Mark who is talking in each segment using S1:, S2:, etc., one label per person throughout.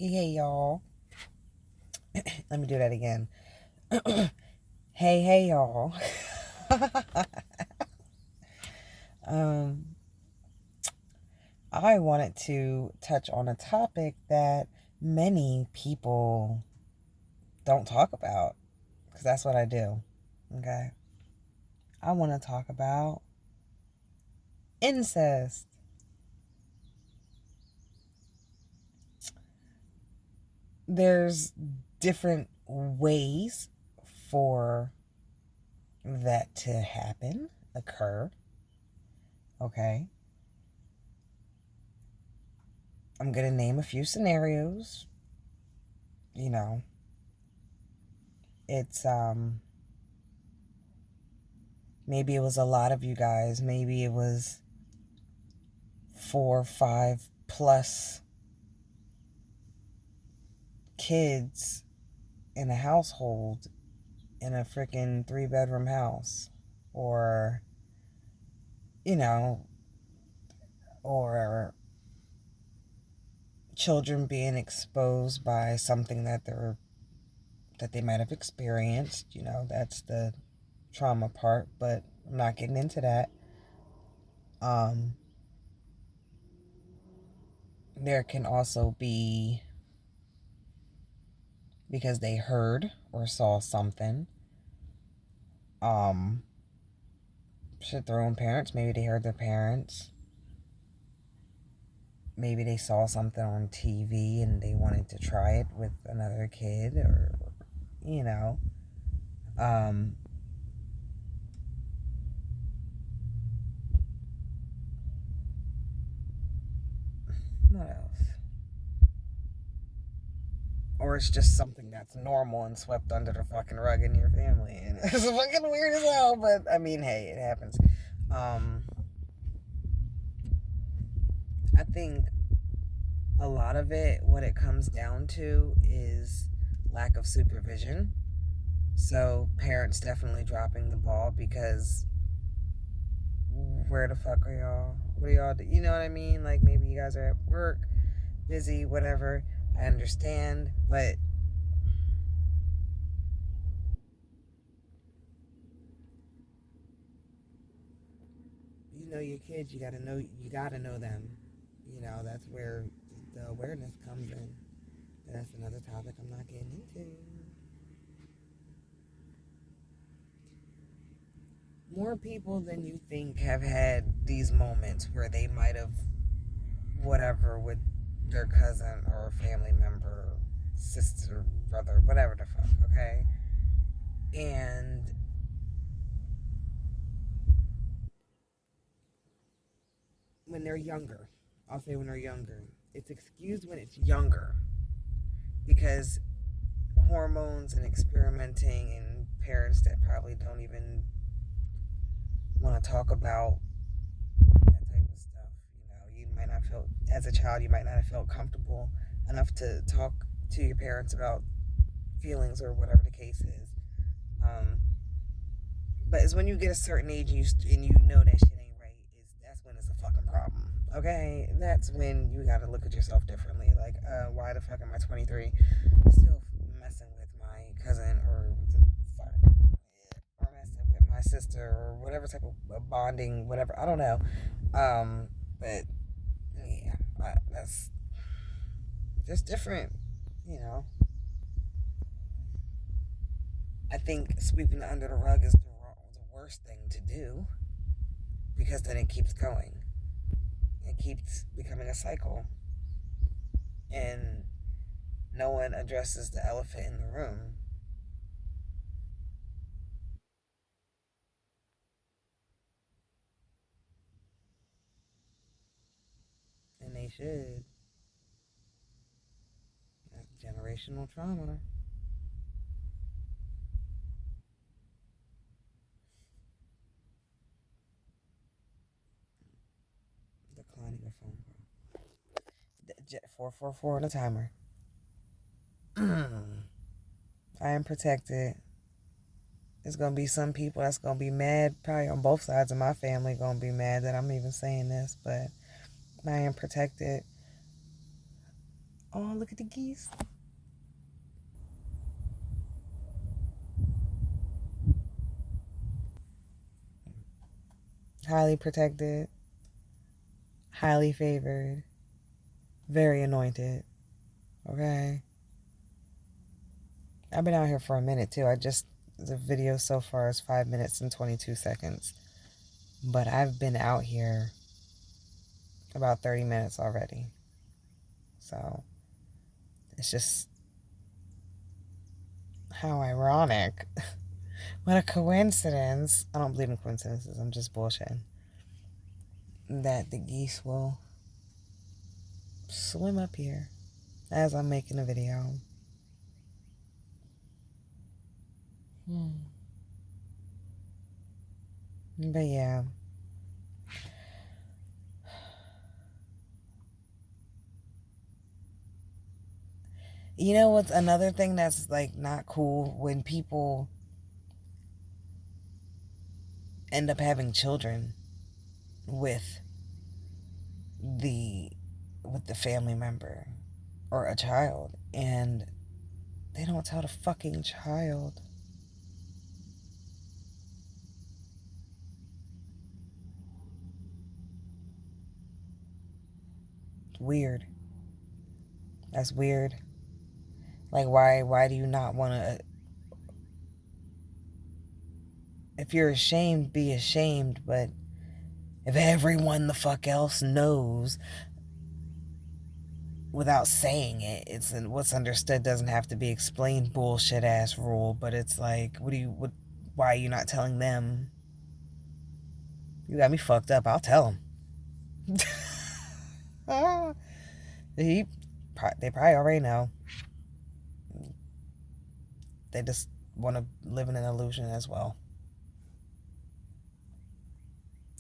S1: Hey, y'all. Let me do that again. Hey, y'all. um, I wanted to touch on a topic that many people don't talk about because that's what I do. Okay. I want to talk about incest. There's different ways for that to happen, occur. Okay. I'm going to name a few scenarios. You know, it's maybe it was a lot of you guys, maybe it was 4 or 5 plus kids in a household in a freaking 3-bedroom house, or you know, or children being exposed by something that they might have experienced. That's the trauma part, but I'm not getting into that. um there can also be because they heard or saw something. Shit, their own parents. Maybe they heard their parents. Maybe they saw something on TV and they wanted to try it with another kid, or, you know. Um, what else? Or it's just something that's normal and swept under the fucking rug in your family. And it's fucking weird as hell, but I mean, hey, it happens. Um, I think a lot of it, what it comes down to, is lack of supervision. So parents definitely dropping the ball because where the fuck are y'all? What are y'all do? You know what I mean? Like maybe you guys are at work, busy, whatever. I understand, but you know your kids. You gotta know them. That's where the awareness comes in. That's another topic I'm not getting into. More people than you think have had these moments where they might have whatever with their cousin or family member, sister, brother, whatever the fuck, okay? And when they're younger, I'll say when they're younger, it's excused when it's younger because hormones and experimenting and parents that probably don't even want to talk about that type of stuff. You might not feel, as a child, you might not have felt comfortable enough to talk to your parents about feelings or whatever the case is. Um, but it's when you get a certain age and you know that shit ain't right. That's when it's a fucking problem. Okay, that's when you gotta look at yourself differently. Like, why the fuck am I 23 still messing with my cousin or messing with my sister or whatever type of bonding, whatever. I don't know. But yeah, that's just different. You know, I think sweeping under the rug is the worst thing to do because then it keeps going. It keeps becoming a cycle, and no one addresses the elephant in the room. And they should. That's generational trauma. Declining a phone call. 444 on the timer. I am protected. There's gonna be some people that's gonna be mad, probably on both sides of my family, gonna be mad that I'm even saying this, but I am protected. Oh, look at the geese. Highly protected, highly favored, very anointed. Okay. I've been out here for a minute too. The video so far is 5 minutes and 22 seconds. But I've been out here about 30 minutes already. So it's just how ironic. What a coincidence. I don't believe in coincidences. I'm just bullshitting. That the geese will swim up here as I'm making a video. But yeah. You know what's another thing that's like not cool? When people end up having children with the family member or a child, and they don't tell the fucking child. Weird. That's weird. Like, why do you not want to? If you're ashamed, be ashamed. But if everyone the fuck else knows without saying it, it's what's understood doesn't have to be explained. Bullshit ass rule. But it's like, why are you not telling them? You got me fucked up. I'll tell them. They probably already know. They just want to live in an illusion as well.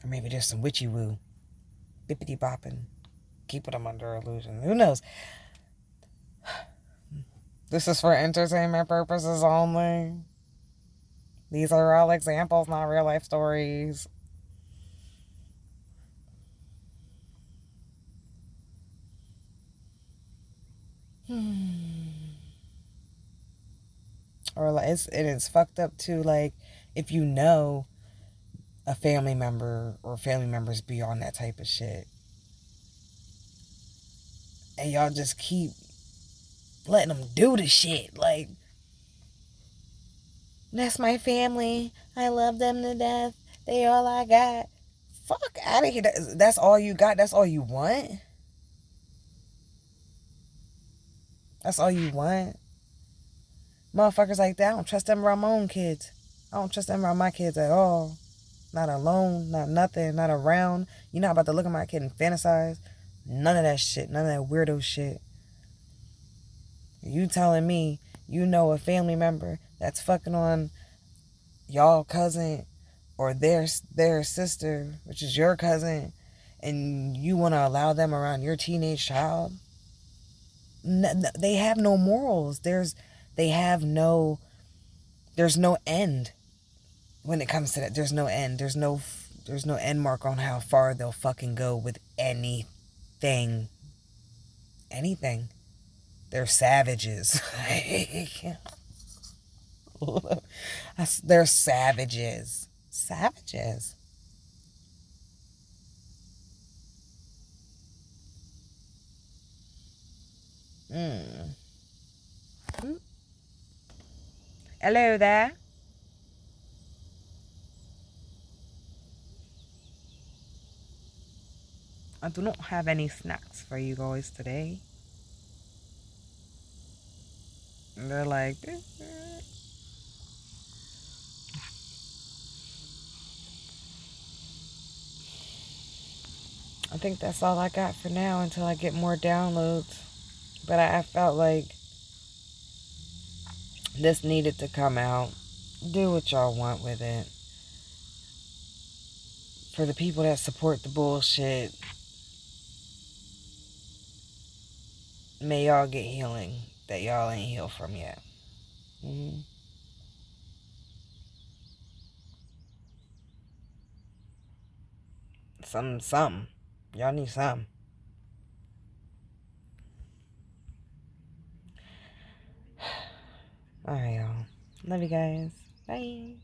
S1: Or maybe there's some witchy woo. Bippity bopping. Keeping them under illusion. Who knows? This is for entertainment purposes only. These are all examples, not real life stories. Or like it's fucked up too. Like, if you know a family member or family members be on that type of shit, and y'all just keep letting them do the shit. Like, that's my family. I love them to death. They all I got. Fuck out of here. That's all you got? That's all you want? That's all you want? Motherfuckers like that, I don't trust them around my own kids. I don't trust them around my kids at all. Not alone, not nothing, not around. You're not about to look at my kid and fantasize. None of that shit. None of that weirdo shit. You telling me you know a family member that's fucking on y'all cousin or their sister, which is your cousin, and you want to allow them around your teenage child? They have no morals. There's no end when it comes to that. There's no end. There's no end mark on how far they'll fucking go with anything. Anything. They're savages. They're savages. Savages. Hello there. I do not have any snacks for you guys today. And they're like, I think that's all I got for now until I get more downloads. But I felt like this needed to come out. Do what y'all want with it. For the people that support the bullshit, may y'all get healing that y'all ain't healed from yet. Mm-hmm. Something. Y'all need something. All right, y'all. Love you guys. Bye.